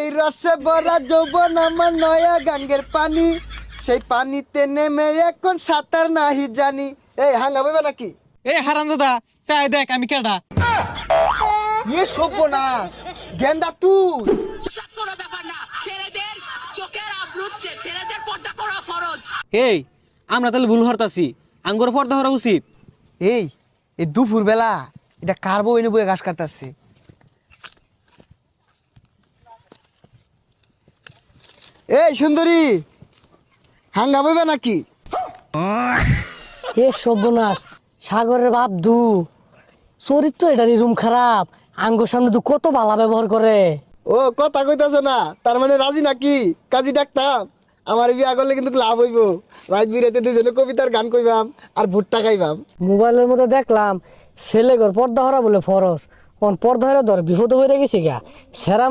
এই রসে ভরা যৌবন আমার নয়া গাঙ্গের পানি, সেই পানিতে নেমে এখন সাঁতার নাহি জানি। এই হাঙ্গা বইবা নাকি? এই হারাম দাদা চাই দেখ আমি কেডা। ইয়ে সভ্য না গেন্দা তুই। কোনো ব্যাপার না, ছেলেদের চোখের আবরুচ্ছে, ছেলেদের পর্দা করা ফরজ। এই আমরা তাহলে ভুল হরতাছি, আঙ্গুর পর্দা হওয়া উচিত। এই এই দুপুর বেলা এটা কার বউ এনে বয়ে ঘাস কাটতেছে? এই সুন্দরী হাঙ্গা বইবা নাকি? এ সর্বনাশ, সাগরের বাপ দু চরিত্র এটা রুম খারাপ, আঙ্গুর সামনে দু কত বালা ব্যবহার করে। ও কথা কইতাছ না, তার মানে রাজি নাকি? কাজী ডাকতাম, আমার বিয়া করলে কিন্তু লাভ হইব। রাত বিরাতে দুজনে কবিতার গান কইবাম আর ভুট্টা খাইবাম। মোবাইলের মধ্যে দেখলাম ছেলে ঘর পর্দা হরা বলে ফরস, পর্দা হরা ধর বিপদ হয়ে গেছে গা সেরা